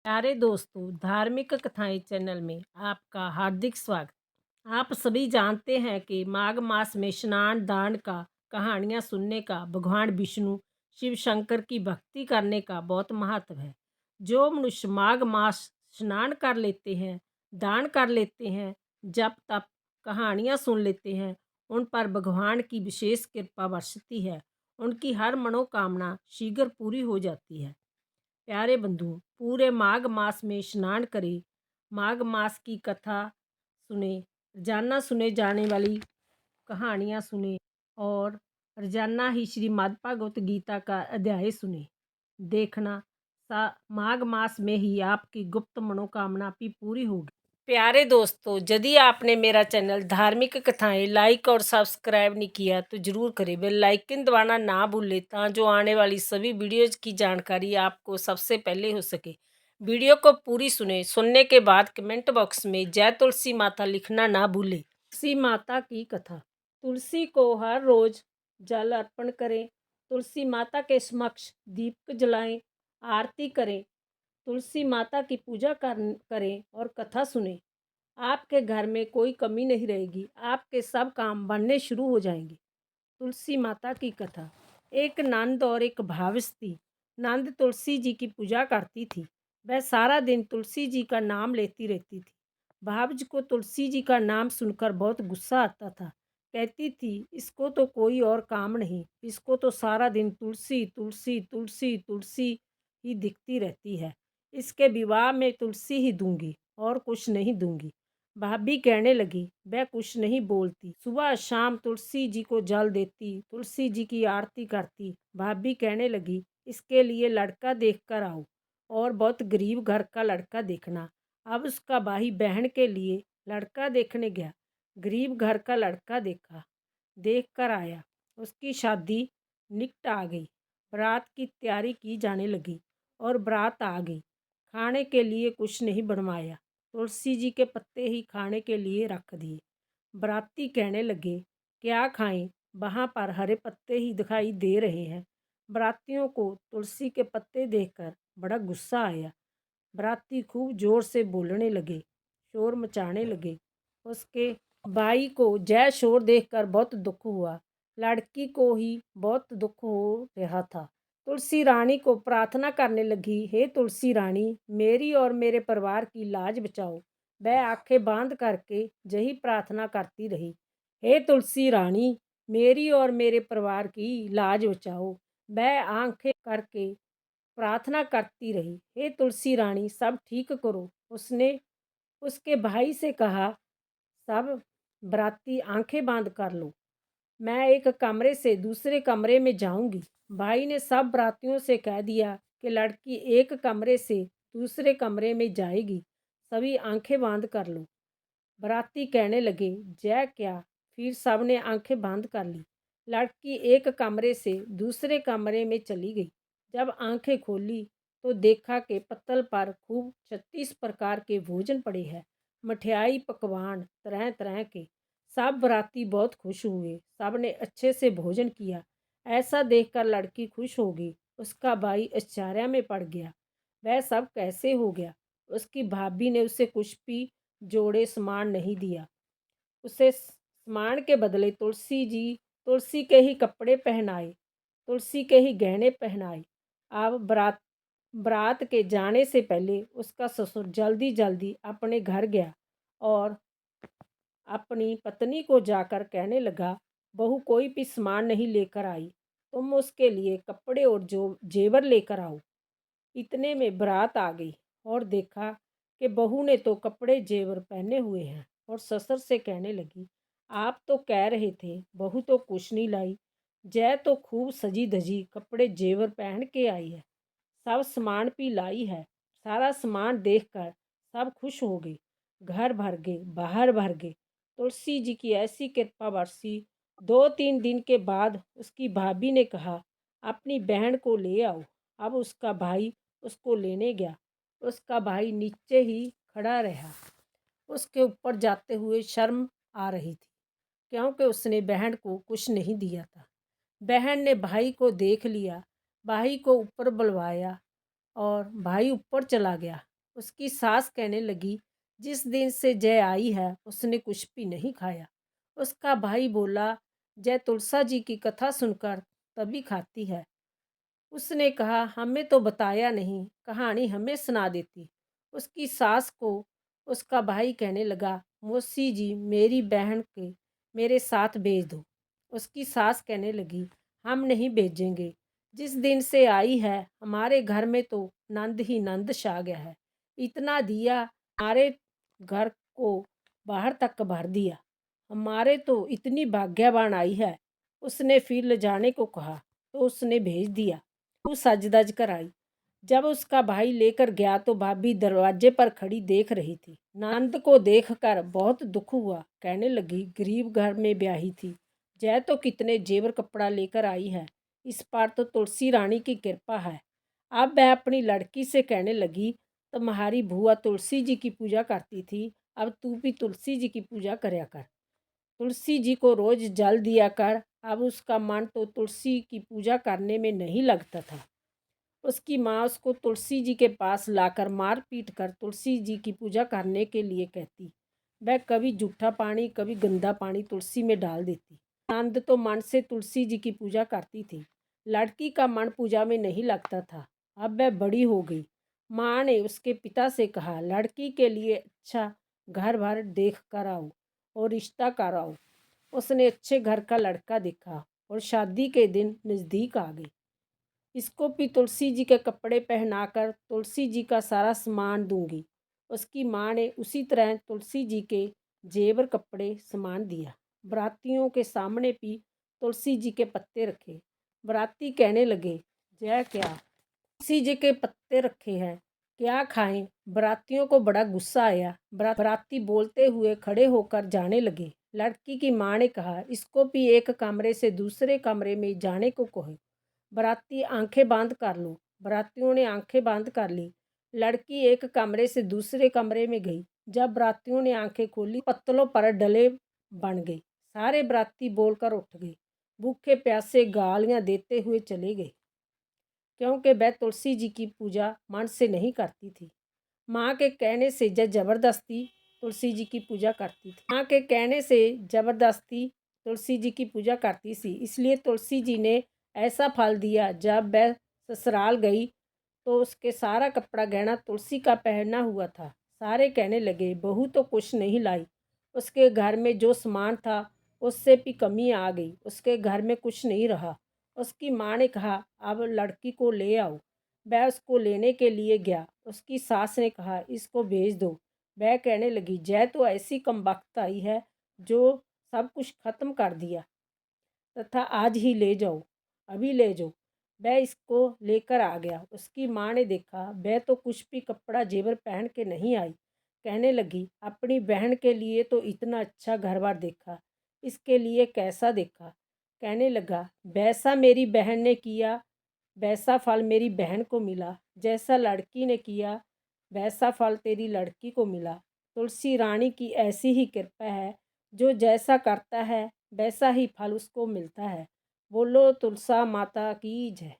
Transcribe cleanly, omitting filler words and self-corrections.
प्यारे दोस्तों, धार्मिक कथाएं चैनल में आपका हार्दिक स्वागत। आप सभी जानते हैं कि माघ मास में स्नान दान का कहानियां सुनने का भगवान विष्णु शिव शंकर की भक्ति करने का बहुत महत्व है। जो मनुष्य माघ मास स्नान कर लेते हैं, दान कर लेते हैं, जप तप कहानियां सुन लेते हैं, उन पर भगवान की विशेष कृपा बरसती है। उनकी हर मनोकामना शीघ्र पूरी हो जाती है। प्यारे बंधु, पूरे माघ मास में स्नान करें, माघ मास की कथा सुने, रोजाना सुने जाने वाली कहानियाँ सुने और रोजाना ही श्रीमद् भागवत गीता का अध्याय सुने। देखना माघ मास में ही आपकी गुप्त मनोकामना भी पूरी होगी। प्यारे दोस्तों, यदि आपने मेरा चैनल धार्मिक कथाएं लाइक और सब्सक्राइब नहीं किया तो ज़रूर करें। बेल आइकन दबाना ना भूलें जो आने वाली सभी वीडियोज की जानकारी आपको सबसे पहले हो सके। वीडियो को पूरी सुने। सुनने के बाद कमेंट बॉक्स में जय तुलसी माता लिखना ना भूलें। तुलसी माता की कथा। तुलसी को हर रोज जल अर्पण करें। तुलसी माता के समक्ष दीपक जलाएं, आरती करें, तुलसी माता की पूजा करें और कथा सुने। आपके घर में कोई कमी नहीं रहेगी। आपके सब काम बनने शुरू हो जाएंगे। तुलसी माता की कथा। एक नंद और एक भावस थी। नंद तुलसी जी की पूजा करती थी। वह सारा दिन तुलसी जी का नाम लेती रहती थी। भावज को तुलसी जी का नाम सुनकर बहुत गुस्सा आता था। कहती थी, इसको तो कोई और काम नहीं, इसको तो सारा दिन तुलसी तुलसी तुलसी तुलसी ही दिखती रहती है। इसके विवाह में तुलसी ही दूंगी और कुछ नहीं दूंगी। भाभी कहने लगी, वह कुछ नहीं बोलती। सुबह शाम तुलसी जी को जल देती, तुलसी जी की आरती करती। भाभी कहने लगी, इसके लिए लड़का देख कर आओ और बहुत गरीब घर का लड़का देखना। अब उसका भाई बहन के लिए लड़का देखने गया। गरीब घर का लड़का देख कर आया। उसकी शादी निकट आ गई। बारात की तैयारी की जाने लगी और बारात आ गई। खाने के लिए कुछ नहीं बनवाया, तुलसी जी के पत्ते ही खाने के लिए रख दिए। बाराती कहने लगे, क्या खाएं, वहाँ पर हरे पत्ते ही दिखाई दे रहे हैं। बारातियों को तुलसी के पत्ते देखकर बड़ा गुस्सा आया। बाराती खूब जोर से बोलने लगे, शोर मचाने लगे। उसके भाई को जय शोर देखकर बहुत दुख हुआ। लड़की को ही बहुत दुख हो रहा था। तुलसी रानी को प्रार्थना करने लगी, हे तुलसी रानी, मेरी और मेरे परिवार की लाज बचाओ। वह आंखें बांध करके यही प्रार्थना करती रही, हे तुलसी रानी, मेरी और मेरे परिवार की लाज बचाओ। वह आंखें करके प्रार्थना करती रही, हे तुलसी रानी, सब ठीक करो। उसने उसके भाई से कहा, सब बराती आंखें बांध कर लो, मैं एक कमरे से दूसरे कमरे में जाऊंगी। भाई ने सब बरातियों से कह दिया कि लड़की एक कमरे से दूसरे कमरे में जाएगी, सभी आंखें बांध कर लो। बाराती कहने लगे, जय क्या। फिर सब ने आंखें बंद कर ली। लड़की एक कमरे से दूसरे कमरे में चली गई। जब आंखें खोली तो देखा कि पत्तल पर खूब 36 प्रकार के भोजन पड़े हैं, मठियाई पकवान तरह तरह के। सब बराती बहुत खुश हुए। सब ने अच्छे से भोजन किया। ऐसा देखकर लड़की खुश हो गई। उसका भाई आश्चर्य में पड़ गया, वह सब कैसे हो गया। उसकी भाभी ने उसे कुछ भी जोड़े सामान नहीं दिया। उसे सामान के बदले तुलसी के ही कपड़े पहनाए, तुलसी के ही गहने पहनाए। अब बारात के जाने से पहले उसका ससुर जल्दी जल्दी अपने घर गया और अपनी पत्नी को जाकर कहने लगा, बहू कोई भी सामान नहीं लेकर आई, तुम उसके लिए कपड़े और जो जेवर लेकर आओ। इतने में बारात आ गई और देखा कि बहू ने तो कपड़े जेवर पहने हुए हैं और ससुर से कहने लगी, आप तो कह रहे थे बहू तो कुछ नहीं लाई, जय तो खूब सजी धजी कपड़े जेवर पहन के आई है, सब सामान भी लाई है। सारा सामान देखकर सब खुश हो गए, घर भर गए, बाहर भर गए। तुलसी जी की ऐसी कृपा बरसी। 2-3 दिन के बाद उसकी भाभी ने कहा, अपनी बहन को ले आओ। अब उसका भाई उसको लेने गया। उसका भाई नीचे ही खड़ा रहा। उसके ऊपर जाते हुए शर्म आ रही थी, क्योंकि उसने बहन को कुछ नहीं दिया था। बहन ने भाई को देख लिया, भाई को ऊपर बुलवाया और भाई ऊपर चला गया। उसकी सास कहने लगी, जिस दिन से जय आई है उसने कुछ भी नहीं खाया। उसका भाई बोला, जय तुलसा जी की कथा सुनकर तभी खाती है। उसने कहा, हमें तो बताया नहीं, कहानी हमें सुना देती। उसकी सास को उसका भाई कहने लगा, मौसी जी मेरी बहन के मेरे साथ भेज दो। उसकी सास कहने लगी, हम नहीं भेजेंगे। जिस दिन से आई है हमारे घर में तो नंद ही नंद छा गया है। इतना दिया हमारे घर को बाहर तक भर दिया। हमारे तो इतनी भाग्यवान आई है। उसने फिर ले जाने को कहा तो उसने भेज दिया। वो सज धज कर आई। जब उसका भाई लेकर गया तो भाभी दरवाजे पर खड़ी देख रही थी। नंद को देखकर बहुत दुख हुआ। कहने लगी, गरीब घर में ब्याही थी, जय तो कितने जेवर कपड़ा लेकर आई है। इस बार तो तुलसी रानी की कृपा है। अब वह अपनी लड़की से कहने लगी, तुम्हारी भूआ तुलसी जी की पूजा करती थी, अब तू भी तुलसी जी की पूजा करया कर। तुलसी जी को रोज जल दिया कर। अब उसका मन तो तुलसी की पूजा करने में नहीं लगता था। उसकी माँ उसको तुलसी जी के पास लाकर मार पीट कर तुलसी जी की पूजा करने के लिए कहती। वह कभी जूठा पानी कभी गंदा पानी तुलसी में डाल देती। नंद तो मन से तुलसी जी की पूजा करती थी। लड़की का मन पूजा में नहीं लगता था। अब वह बड़ी हो गई। माँ ने उसके पिता से कहा, लड़की के लिए अच्छा घर भर देख कर आओ और रिश्ता कराओ। उसने अच्छे घर का लड़का देखा और शादी के दिन नज़दीक आ गई। इसको भी तुलसी जी के कपड़े पहनाकर तुलसी जी का सारा सामान दूंगी। उसकी माँ ने उसी तरह तुलसी जी के जेवर कपड़े सामान दिया। बरातियों के सामने भी तुलसी जी के पत्ते रखे। बराती कहने लगे, जय क्या तुलसी जी के पत्ते रखे हैं, क्या खाएं। बरातियों को बड़ा गुस्सा आया। बराती बोलते हुए खड़े होकर जाने लगे। लड़की की माँ ने कहा, इसको भी एक कमरे से दूसरे कमरे में जाने को कहो। बराती आंखें बंद कर लो। बरातियों ने आंखें बंद कर ली। लड़की एक कमरे से दूसरे कमरे में गई। जब बरातियों ने आंखें खोली पत्तलों पर डले बन गए। सारे बराती बोलकर उठ गए। भूखे प्यासे गालियां देते हुए चले गए, क्योंकि वह तुलसी जी की पूजा मन से नहीं करती थी। माँ के कहने से जबरदस्ती तुलसी जी की पूजा करती थी। माँ के कहने से जबरदस्ती तुलसी जी की पूजा करती थी। इसलिए तुलसी जी ने ऐसा फल दिया। जब वह ससुराल गई तो उसके सारा कपड़ा गहना तुलसी का पहना हुआ था। सारे कहने लगे, बहू तो कुछ नहीं लाई। उसके घर में जो सामान था उससे भी कमी आ गई। उसके घर में कुछ नहीं रहा। उसकी माँ ने कहा, अब लड़की को ले आओ। वह उसको लेने के लिए गया। उसकी सास ने कहा, इसको भेज दो। वह कहने लगी, जय तो ऐसी कमबख्त आई है जो सब कुछ खत्म कर दिया तथा आज ही ले जाओ, अभी ले जाओ। वह इसको लेकर आ गया। उसकी माँ ने देखा वह तो कुछ भी कपड़ा जेवर पहन के नहीं आई। कहने लगी, अपनी बहन के लिए तो इतना अच्छा घर बार देखा, इसके लिए कैसा देखा। कहने लगा, वैसा मेरी बहन ने किया वैसा फल मेरी बहन को मिला। जैसा लड़की ने किया वैसा फल तेरी लड़की को मिला। तुलसी रानी की ऐसी ही कृपा है, जो जैसा करता है वैसा ही फल उसको मिलता है। बोलो तुलसा माता की जय।